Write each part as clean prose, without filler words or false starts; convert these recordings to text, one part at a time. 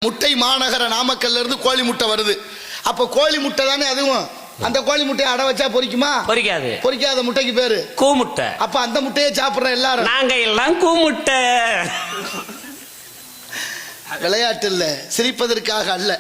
முட்டை மாநகர நாமக்கல்ல இருந்து கோழி முட்டை வருது. அப்ப கோழி முட்டை தானே அதுவும். அந்த கோழி முட்டையை அடை வச்சா பொரிக்குமா? பொரிக்காது. பொரிக்காத முட்டைக்கு பேரு கூமுட்டை. அப்ப அந்த முட்டையை சாப்பிடுற எல்லாரும் நாங்க எல்லாம் கூமுட்டை. விளையாட்டு இல்ல, சிரிப்பதற்காக அல்ல.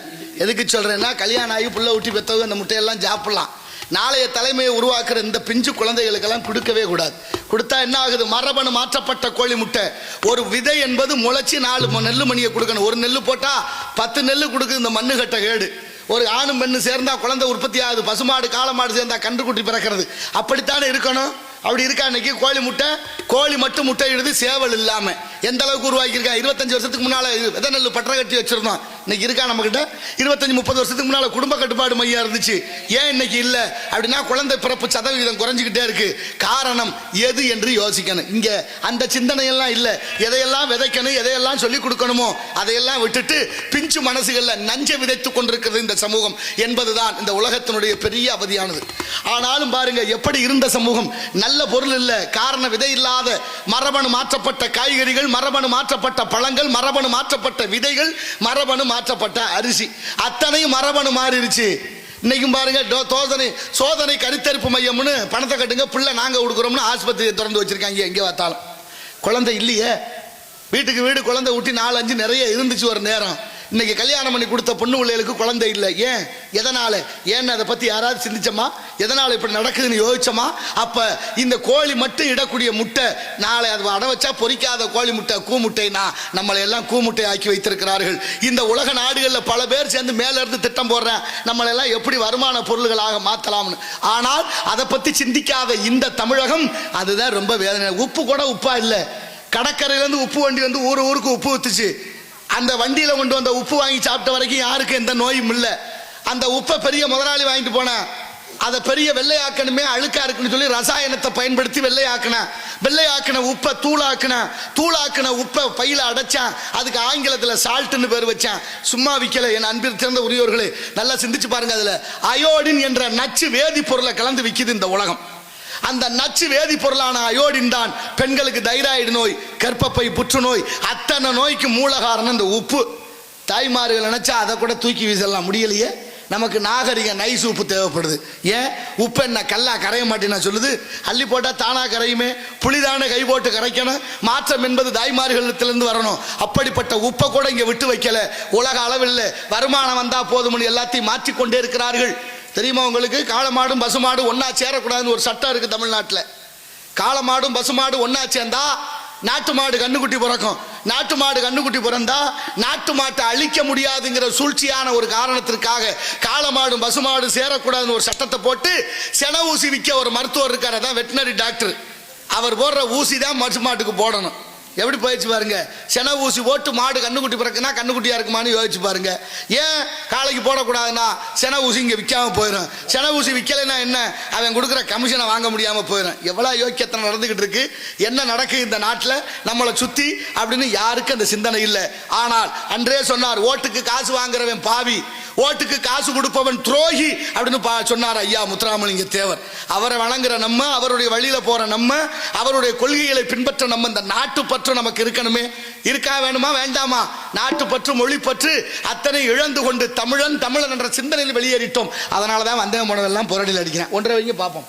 எதுக்கு சொல்றேன்னா, கல்யாணம் ஆகி புள்ள ஊட்டி பெற்றவங்க அந்த முட்டையெல்லாம் சாப்பிடலாம். நாளைய தலைமையை உருவாக்குற இந்த பிஞ்சு குழந்தைகளுக்கெல்லாம் கொடுக்கவே கூடாது. கொடுத்தா என்ன ஆகுது? மரபணு மாற்றப்பட்ட கோழி முட்டை. ஒரு விதை என்பது முளைச்சி 4 நெல்லு மணியை கொடுக்கணும். ஒரு நெல்லு போட்டா 10 நெல்லு கொடுக்குது. இந்த மண்ணு கட்ட கேடு. ஒரு ஆணும் பெண்ணு சேர்ந்தா குழந்தை உற்பத்தி ஆகுது. பசுமாடு காளமாடு சேர்ந்தா கன்றுக்குட்டி பிறக்கிறது. அப்படித்தானே இருக்கணும். அப்படி இருக்கா? இன்னைக்கு கோழி முட்டை, கோழி மட்டும் முட்டை இடுது, சேவல் இல்லாம. எந்த அளவுக்கு உருவாக்கியிருக்கா? 25 வருஷத்துக்கு முன்னால விதை நெல் பற்ற கட்டி வச்சிருந்தோம். இன்னைக்கு இருக்கா நம்ம கிட்ட? 25-30 வருஷத்துக்கு முன்னால குடும்ப கட்டுப்பாடு மையம் இருந்துச்சு. ஏன் இன்னைக்கு இல்ல அப்படின்னா, குழந்தை பிறப்பு சதவீதம் குறைஞ்சிக்கிட்டே இருக்கு. காரணம் எது என்று யோசிக்கணும். இங்க அந்த சிந்தனை எல்லாம் இல்ல. எதையெல்லாம் விதைக்கணும், எதையெல்லாம் சொல்லி கொடுக்கணுமோ அதையெல்லாம் விட்டுட்டு பிஞ்சு மனசுகள்ல நஞ்சை விதைத்துக் கொண்டிருக்கிறது இந்த சமூகம் என்பதுதான் இந்த உலகத்தினுடைய பெரிய அவதியானது. ஆனாலும் பாருங்க, எப்படி இருந்த சமூகம். நல்ல பொருள் இல்ல, காரண விதை இல்லாத மரபணு மாற்றப்பட்ட காய்கறிகள், மரபணு மாற்றப்பட்ட பழங்கள், மரபணு மாற்றப்பட்ட விதைகள், மரபணு மாற்றப்பட்ட அரிசி, அத்தனையும் மரபணு மாறிடுச்சு. இன்னைக்கும் பாருங்க, சோதனை கருத்தரிப்பு மையம்னு பணத்தை கட்டுங்க, பிள்ளை நாங்க கொடுக்குறோம்னு ஆஸ்பத்திரியை திறந்து வச்சிருக்காங்க. எங்கே பார்த்தாலும் குழந்தை இல்லையே. வீட்டுக்கு வீடு குழந்தை ஊட்டி 4-5 நிறைய இருந்துச்சு ஒரு நேரம். இன்னைக்கு கல்யாணம் பண்ணி கொடுத்த பொண்ணு பிள்ளைகளுக்கு குழந்தை இல்லை. ஏன்? எதனால? ஏன்னு அதை பத்தி யாராவது சிந்திச்சோமா? எதனால இப்படி நடக்குதுன்னு யோசிச்சோமா? அப்ப இந்த கோழி மட்டும் இடக்கூடிய முட்டை, நாளை அது அடை வச்சா பொரிக்காத கோழி முட்டை, கூமுட்டைனா நம்மளை எல்லாம் கூமுட்டை ஆக்கி வைத்திருக்கிறார்கள். இந்த உலக நாடுகளில் பல பேர் சேர்ந்து மேல இருந்து திட்டம் போடுறேன், நம்மளை எல்லாம் எப்படி வருமான பொருள்களாக மாத்தலாம்னு. ஆனால் அதை பத்தி சிந்திக்காத இந்த தமிழகம், அதுதான் ரொம்ப வேதனை. உப்பு கூட உப்பா இல்லை. கடற்கரையிலேருந்து உப்பு வண்டி வந்து ஊருக்கு உப்பு ஊத்துச்சு. அந்த வண்டியில கொண்டு வந்த உப்பு வாங்கி சாப்பிட்ட வரைக்கும் யாருக்கும் எந்த நோயும் இல்லை. அந்த உப்பை பெரிய முதலாளி வாங்கிட்டு போன, அதை பெரிய வெள்ளையாக்கணுமே, அழுக்கா இருக்குன்னு சொல்லி ரசாயனத்தை பயன்படுத்தி வெள்ளையாக்கின உப்பை தூளாக்கின உப்பை பையில அடைச்சான். அதுக்கு ஆங்கிலத்தில் சால்ட்னு பேர் வச்சான். சும்மா விற்கல. என் அன்பில் சிறந்த உரியவர்களே, நல்லா சிந்திச்சு பாருங்க. அதுல அயோடின் என்ற நச்சு வேதிப்பொருளை கலந்து விற்கிது இந்த உலகம். அந்த நச்சு வேதிப்பொருளான அயோடின் தான் பெண்களுக்கு தைராய்டு நோய், கர்ப்பப்பை புற்றுநோய், அத்தனை நோய்க்கு மூல காரணம் இந்த உப்பு. தாய்மார்கள் நினைச்சா அதை கூட தூக்கி வீசலாம், முடியலையே. நமக்கு நாகரிக நைஸ் உப்பு தேவைப்படுது. ஏன்? உப்பு என்ன கல்லா கரைய மாட்டேன்னா சொல்லுது? அள்ளி போட்டா தானா கரையுமே. புளிதான கை போட்டு கரைக்கணும். மாற்றம் என்பது தாய்மார்களிடத்திலிருந்து வரணும். அப்படிப்பட்ட உப்பை கூட இங்க விட்டு வைக்கல. உலக அளவில் வருமானம் வந்தா போதும்னு எல்லாத்தையும் மாற்றிக்கொண்டே இருக்கிறார்கள். தெரியுமா உங்களுக்கு? காளமாடும் பசுமாடு ஒன்னா சேரக்கூடாதுன்னு ஒரு சட்டம் இருக்கு தமிழ்நாட்டில். காளமாடும் பசுமாடு ஒன்னா சேர்ந்தா நாட்டு மாடு கண்ணுக்குட்டி பிறக்கும். நாட்டு மாடு கண்ணுக்குட்டி பிறந்தா நாட்டு மாட்டை அழிக்க முடியாதுங்கிற சூழ்ச்சியான ஒரு காரணத்திற்காக காளமாடும் பசுமாடு சேரக்கூடாதுன்னு ஒரு சட்டத்தை போட்டு சென ஊசி விற்க ஒரு மருத்துவர் இருக்காரு, அதான் வெட்டினரி டாக்டர். அவர் போடுற ஊசி தான் பசுமாட்டுக்கு போடணும். எப்படி போயிடுச்சு பாருங்க. சென ஊசி போட்டு மாடு கண்ணுக்குட்டி பிறக்குன்னா கண்ணுக்குட்டியா இருக்குமான்னு யோசிச்சு பாருங்க. ஏன் காளைக்கு போடக்கூடாதுன்னா சென ஊசி இங்கே விற்காம போயிடும். சென ஊசி விற்கலைன்னா என்ன? அவன் கொடுக்குற கமிஷனை வாங்க முடியாம போயிடும். எவ்வளவு யோக்கியத்தனை நடந்துகிட்டு இருக்கு. என்ன நடக்குது இந்த நாட்டில் நம்மளை சுத்தி அப்படின்னு யாருக்கும் அந்த சிந்தனை இல்லை. ஆனால் அன்றே சொன்னார், ஓட்டுக்கு காசு வாங்குறவன் பாவி, ஓட்டுக்கு காசு கொடுப்பவன் துரோகி அப்படின்னு சொன்னார் ஐயா முத்துராமலிங்க தேவர். அவரை வணங்குற நம்ம, அவருடைய வழியில போற நம்ம, அவருடைய கொள்கைகளை பின்பற்ற நம்ம, இந்த நாட்டு பற்று நமக்கு இருக்கணுமே. இருக்கா வேணுமா வேண்டாமா? நாட்டு பற்று, மொழி பற்று அத்தனை இழந்து கொண்டு தமிழன் என்ற சிந்தனையில் வெளியேறிட்டோம். அதனாலதான் வந்தேன் போனதெல்லாம் புரடியில் அடிக்கிறேன். ஒன்றரை வைங்க பார்ப்போம்.